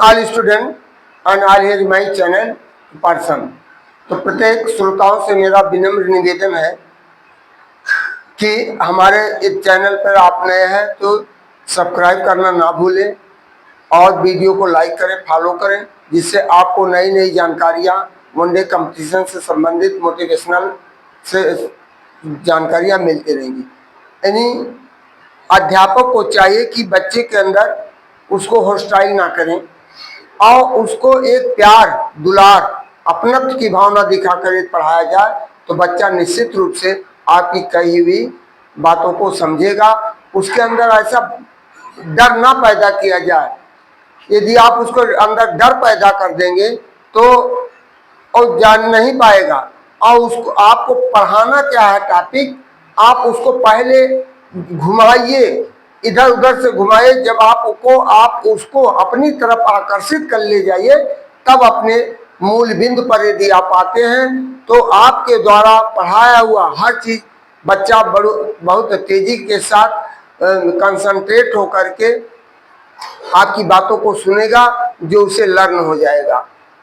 all student and all here my channel person। तो प्रत्येक श्रोताओं से मेरा विनम्र निवेदन है कि हमारे इस चैनल पर आप नए हैं तो सब्सक्राइब करना ना भूलें और वीडियो को लाइक करें, फॉलो करें, जिससे आपको नई नई जानकारियाँ वनडे कंपटीशन से संबंधित मोटिवेशनल से जानकारियाँ मिलती रहेंगी। यानी अध्यापक को चाहिए कि बच्चे के अंदर उसको हॉस्टाइल ना करें और उसको एक प्यार, दुलार, अपनत्व की भावना दिखाकर पढ़ाया जाए तो बच्चा निश्चित रूप से आपकी कही हुई बातों को समझेगा। उसके अंदर ऐसा डर ना पैदा किया जाए। यदि आप उसको अंदर डर पैदा कर देंगे तो और जान नहीं पाएगा। और उसको आपको पढ़ाना क्या है टॉपिक, आप उसको पहले घुमाइए, इधर उधर से घुमाइए। जब आप उसको अपनी तरफ आकर्षित कर ले जाइए तब अपने मूल बिंदु पर यदि आप आते हैं तो आपके द्वारा पढ़ाया हुआ हर चीज बच्चा बहुत तेजी के साथ कंसंट्रेट होकर के आपकी बातों को सुनेगा, जो उसे लर्न हो जाएगा।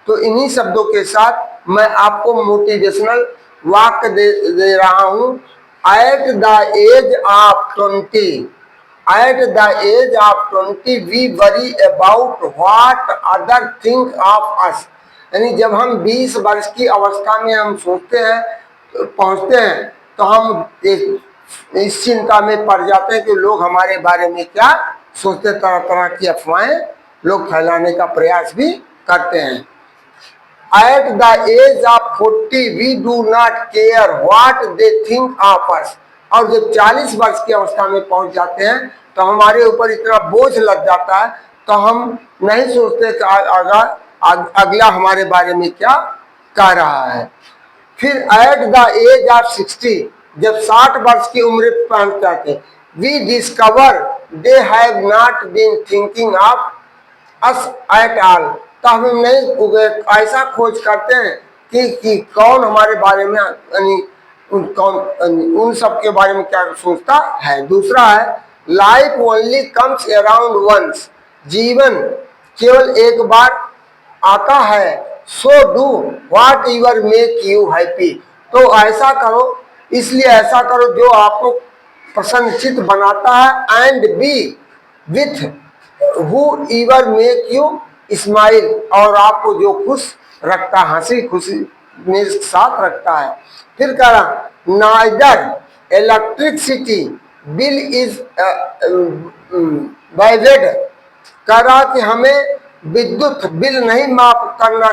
तो इन्हीं शब्दों के साथ मैं आपको मोटिवेशनल वाक्य दे रहा हूँ। At the age of 20, we worry about what other think of us। यानी जब हम 20 वर्ष की अवस्था में हम सोचते हैं, पहुंचते हैं, तो हम इस चिंता में पड़ जाते हैं कि लोग हमारे बारे में क्या सोचते। तरह तरह की अफवाहें लोग फैलाने का प्रयास भी करते हैं। At the age of 40, we do not care what they think of us। और जब 40 वर्ष की अवस्था में पहुंच जाते हैं तो हमारे ऊपर इतना बोझ लग जाता है तो हम नहीं सोचते कि अगला हमारे बारे में क्या कह रहा है। फिर at the age of 60, जब 60 वर्ष की उम्र पहुंच जाते हैं, we discover they have not been thinking of us at all। तो हम नहीं ऐसा खोज करते हैं कि कौन हमारे बारे में उन सब के बारे में क्या सोचता है। दूसरा है life only comes around once. जीवन केवल एक बार आता है। So do whatever make you happy. तो ऐसा करो, इसलिए ऐसा करो जो आपको प्रसन्नचित्त बनाता है। And B with who ever make you smile. और आपको जो खुश रखता, हंसी खुशी में साथ रखता है। फिर कह रहा नाइदर इलेक्ट्रिसिटी बिल इज वाइडेड। कह रहा कि हमें विद्युत बिल नहीं माफ करना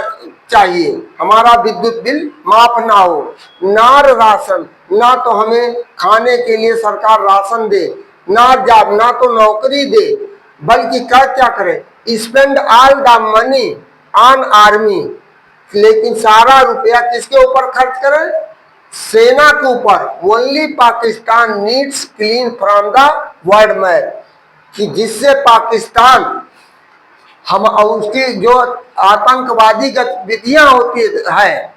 चाहिए, हमारा विद्युत बिल माफ ना हो। नार राशन, ना तो हमें खाने के लिए सरकार राशन दे, ना जॉब, ना तो नौकरी दे, बल्कि क्या करे, spend all the money on army. लेकिन सारा रुपया किसके ऊपर खर्च करें? सेना के ऊपर। Only Pakistan needs clean from the world map. कि जिससे पाकिस्तान हम उसकी जो आतंकवादी गतिविधियां होती है,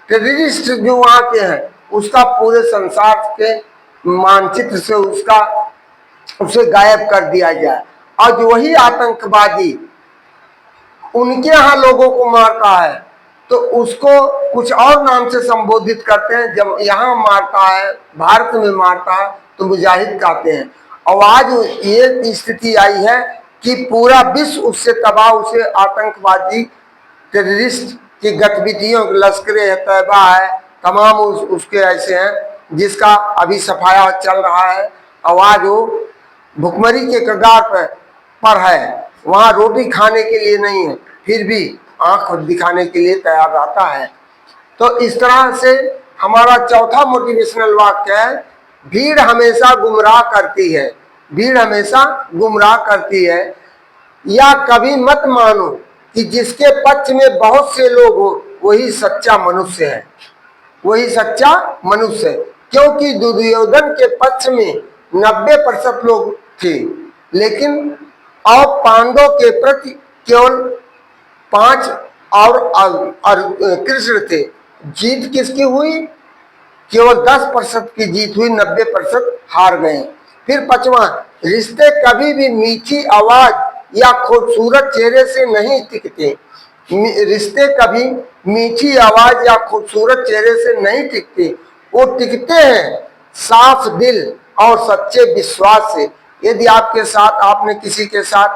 टेररिस्ट जो वहां के हैं, उसका पूरे संसार के मानचित्र से उसे गायब कर दिया जाए। और जो वही आतंकवादी उनके यहाँ लोगों को मारता है तो उसको कुछ और नाम से संबोधित करते हैं। जब यहाँ मारता है, भारत में मारता है, तो मुजाहिद कहते हैं। और आज ये स्थिति आई है कि पूरा विश्व उससे तबाह, उसे आतंकवादी टेररिस्ट की गतिविधियों, लश्कर तैयबा है, तमाम उसके ऐसे हैं जिसका अभी सफाया चल रहा है। और आज वो भुखमरी के कगार पर है, वहाँ रोटी खाने के लिए नहीं है, फिर भी आंख दिखाने के लिए तैयार रहता है। तो इस तरह से हमारा चौथा मोटिवेशनल वाक्य है, भीड़ हमेशा गुमराह करती है। भीड़ हमेशा गुमराह करती है। या कभी मत मानो कि जिसके पक्ष में बहुत से लोग हो वही सच्चा मनुष्य है, वही सच्चा मनुष्य है। क्योंकि दुर्योधन के पक्ष में 90% लोग थे, लेकिन और पांडवों के प्रति केवल 5 और कृष्ण थे। जीत किसकी हुई? केवल 10% की जीत हुई, 90% हार गए। फिर 5वां, रिश्ते कभी भी मीठी आवाज या खूबसूरत चेहरे से नहीं टिकते। रिश्ते कभी मीठी आवाज या खूबसूरत चेहरे से नहीं टिकते, वो टिकते हैं साफ दिल और सच्चे विश्वास से। यदि आपके साथ, आपने किसी के साथ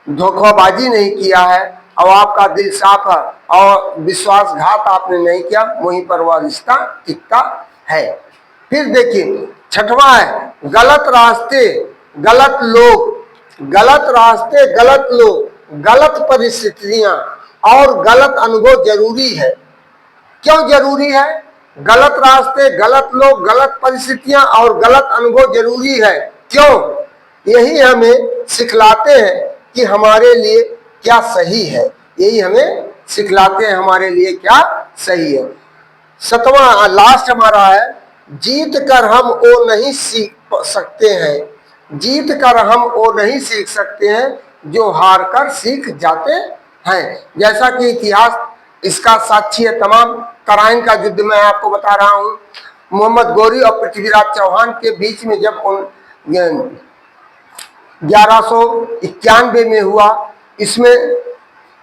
धोखाबाजी नहीं किया है और आपका दिल साफ है और विश्वासघात आपने नहीं किया, वहीं पर वह रिश्ता टिकता है। फिर देखिए छठवां है गलत रास्ते, गलत लोग, गलत रास्ते, गलत लोग, गलत परिस्थितियां और गलत अनुभव जरूरी है। क्यों जरूरी है? गलत रास्ते, गलत लोग, गलत परिस्थितियां और गलत अनुभव जरूरी है। क्यों? यही हमें सिखलाते हैं कि हमारे लिए क्या सही है, यही हमें सिखलाते हैं हमारे लिए क्या सही है। सातवां लास्ट हमारा है जीत कर हम वो नहीं सीख सकते हैं, जीत कर हम वो नहीं सीख सकते हैं जो हार कर सीख जाते हैं। जैसा कि इतिहास इसका साक्षी है। तमाम तराइन का युद्ध मैं आपको बता रहा हूं, मोहम्मद गौरी और पृथ्वीराज चौहान के बीच में जब 1191 में हुआ, इसमें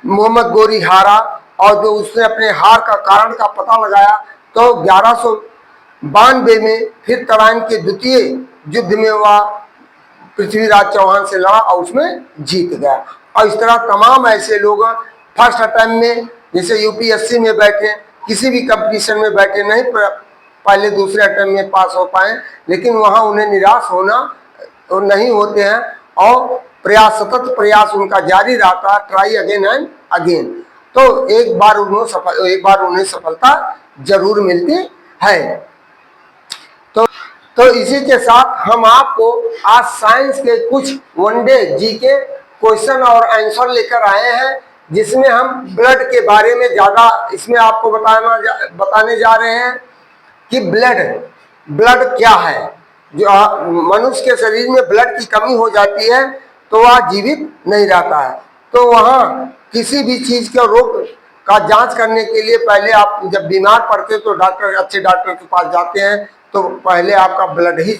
मोहम्मद गौरी हारा और जो उसने अपने हार का कारण का पता लगाया तो 1192 में फिर तराइन के द्वितीय युद्ध में हुआ, पृथ्वीराज चौहान से लड़ा और उसमें जीत गया। और इस तरह तमाम ऐसे लोग फर्स्ट अटेम्प्ट में, जैसे यूपीएससी में बैठे, किसी भी कंपटीशन में बैठे, नहीं पहले दूसरे अटेम्प्ट में पास हो पाए, लेकिन वहां उन्हें निराश होना नहीं होते हैं और प्रयास, सतत प्रयास उनका जारी रहता है, ट्राई अगेन एंड अगेन। तो एक बार उन्हें सफलता जरूर मिलती है। तो इसी के साथ हम आपको आज साइंस के कुछ वनडे जीके क्वेश्चन और आंसर लेकर आए हैं, जिसमें हम ब्लड के बारे में ज्यादा इसमें आपको बताने जा रहे हैं कि ब्लड क्या है। जो मनुष्य के शरीर में ब्लड की कमी हो जाती है तो वह जीवित नहीं रहता है। तो वहाँ किसी भी चीज के रोग का जांच करने के लिए पहले आप जब बीमार पड़ते तो अच्छे डॉक्टर के पास जाते हैं, तो पहले आपका ब्लड ही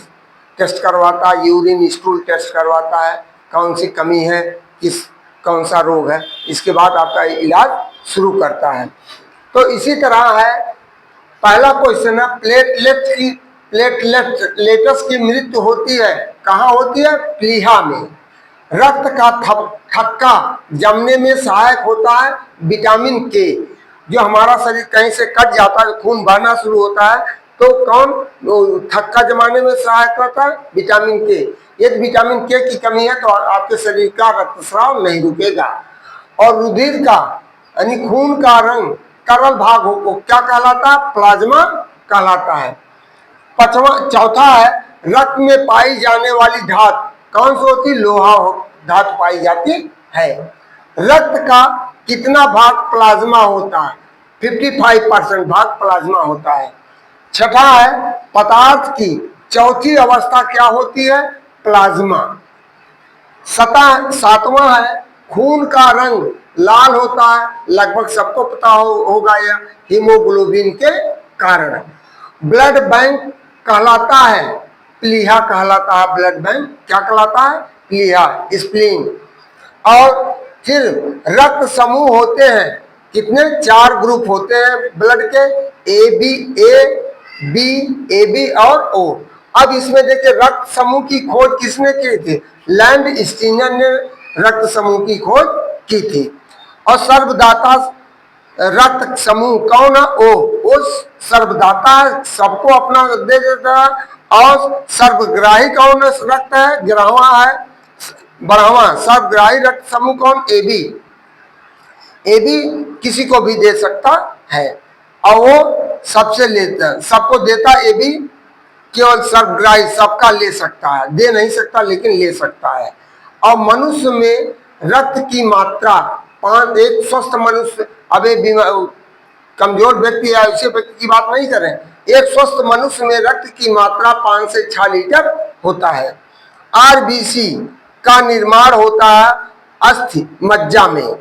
टेस्ट करवाता है, यूरिन स्टूल टेस्ट करवाता है, कौन सी कमी है, कौन सा रोग है, इसके बाद आपका इलाज शुरू करता है। तो इसी तरह है, पहला क्वेश्चन है प्लेटलेट्स की मृत्यु होती है, कहाँ होती है? प्लीहा में। रक्त का थक्का जमने में सहायक होता है विटामिन के। जो हमारा शरीर कहीं से कट जाता है, खून बहना शुरू होता है, तो कौन थक्का जमाने में सहायक होता है? विटामिन के। यदि विटामिन के की कमी है तो आपके शरीर का रक्तस्राव नहीं रुकेगा। और रुधिर का यानी खून का रंग तरल भाग को क्या कहलाता है? प्लाज्मा कहलाता है। चौथा है रक्त में पाई जाने वाली धातु कौन सी होती? लोहा धातु पाई जाती है। रक्त का कितना भाग प्लाज्मा होता है? 55% भाग प्लाज्मा होता है। छठा है पदार्थ की चौथी अवस्था क्या होती है? प्लाज्मा। सातवां है खून का रंग लाल होता है, लगभग सबको पता होगा यह हीमोग्लोबिन के कारण। ब्लड बैंक कहलाता है प्लीहा कहलाता है। ब्लड बैंक क्या कहलाता है? प्लीहा, स्प्लीन। और फिर रक्त समूह होते हैं कितने? 4 ग्रुप होते हैं ब्लड के, ए बी और ओ। अब इसमें देखिए रक्त समूह की खोज किसने की थी? लैंड स्टीनर ने रक्त समूह की खोज की थी। और सर्वदाता रक्त समूह कौन है? ओ सर्वदाता है, सबको अपना दे देता है। और सर्वग्राही कौन रक्त है? ग्राहवा है, बढ़ावा। सर्वग्राही रक्त समूह कौन? ए बी किसी को भी दे सकता है और वो सबसे लेता है, सबको देता ए बी, केवल सर्वग्राही सबका ले सकता है, दे नहीं सकता लेकिन ले सकता है। और मनुष्य में रक्त की मात्रा एक स्वस्थ मनुष्य, अब कमजोर व्यक्ति या ऐसे व्यक्ति की बात नहीं करें, एक स्वस्थ मनुष्य में रक्त की मात्रा 5 से 6 लीटर होता है। आरबीसी का निर्माण होता है अस्थि मज्जा में।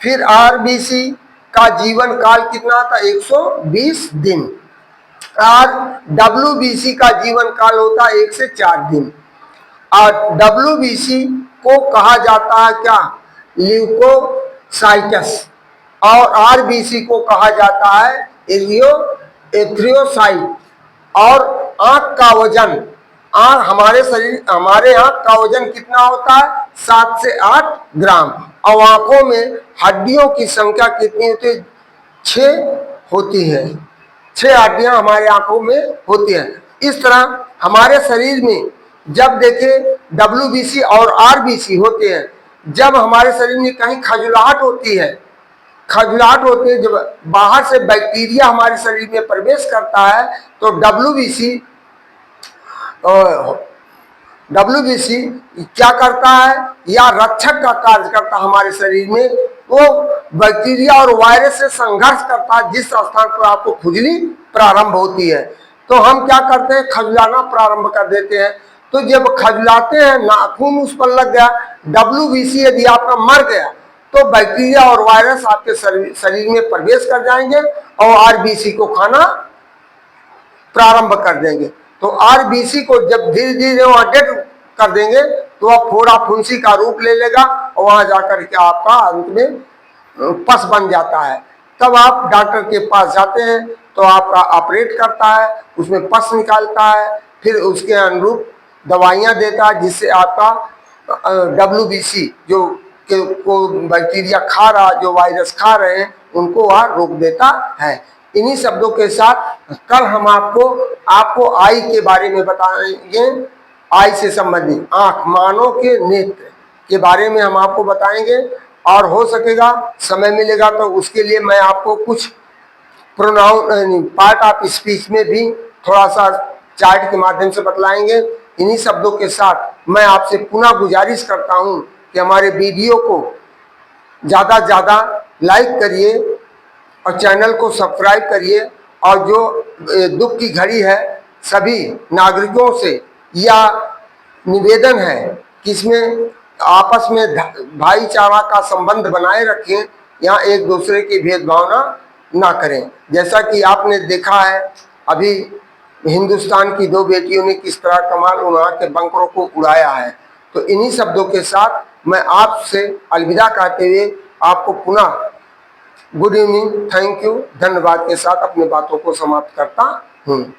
फिर आरबीसी का जीवन काल कितना था? 120 दिन। और डब्ल्यूबीसी का जीवन काल होता है 1 से 4 दिन। और डब्ल्यूबीसी को कहा जाता है क्या, ल्यूकोसाइटस, और आरबीसी को कहा जाता है एरिथ्रोसाइट। और आंख का वजन, हमारे आंख का वजन कितना होता है, 7 से 8 ग्राम। और आंखों में हड्डियों की संख्या कितनी होती है, 6 होती है। 6 हड्डियां हमारे आंखों में होती है। इस तरह हमारे शरीर में जब देखें डब्ल्यूबीसी और आरबीसी होते हैं, जब हमारे शरीर में कहीं खजुलाहट होती है, जब बाहर से बैक्टीरिया हमारे शरीर में प्रवेश करता है तो डब्ल्यूबीसी क्या करता है, या रक्षक का कार्य करता है हमारे शरीर में। वो बैक्टीरिया और वायरस से संघर्ष करता है जिस स्थान पर आपको खुजली प्रारंभ होती है। तो हम क्या करते हैं, खजुलाना प्रारंभ कर देते हैं। तो जब खजुलाते हैं, नाखून उस पर लग गया, डब्ल्यूबीसी यदि आपका मर गया तो बैक्टीरिया और वायरस आपके शरीर में प्रवेश कर जाएंगे और आरबीसी को खाना प्रारंभ कर देंगे। तो आरबीसी को जब धीरे धीरे वहां डेड कर देंगे तो वह फोड़ा फुंसी का रूप ले लेगा और वहां जाकर के आपका अंत में पस बन जाता है। तब आप डॉक्टर के पास जाते हैं तो आपका ऑपरेट करता है, उसमें पस निकालता है, फिर उसके अनुरूप दवाइयां देता है जिससे आपका डब्ल्यूबीसी जो को बैक्टीरिया खा रहा, जो वायरस खा रहे हैं, उनको वह रोक देता है। इन्हीं शब्दों के साथ कल हम आपको आई के बारे में बताएंगे। आई से संबंधित आंख, मानव के नेत्र के बारे में हम आपको बताएंगे। और हो सकेगा समय मिलेगा तो उसके लिए मैं आपको कुछ प्रोनाउन पार्ट ऑफ स्पीच में भी थोड़ा सा चार्ट के माध्यम से बतलाएंगे। इन्हीं शब्दों के साथ मैं आपसे पुनः गुजारिश करता हूं कि हमारे वीडियो को ज़्यादा से ज़्यादा लाइक करिए और चैनल को सब्सक्राइब करिए। और जो दुख की घड़ी है, सभी नागरिकों से यह निवेदन है कि इसमें आपस में भाईचारा का संबंध बनाए रखें, यहाँ एक दूसरे की भेदभावना ना करें। जैसा कि आपने देखा है अभी हिंदुस्तान की 2 बेटियों ने किस तरह कमाल उड़ा के बंकरों को उड़ाया है। तो इन्हीं शब्दों के साथ मैं आपसे अलविदा कहते हुए आपको पुनः गुड इवनिंग, थैंक यू, धन्यवाद के साथ अपनी बातों को समाप्त करता हूँ।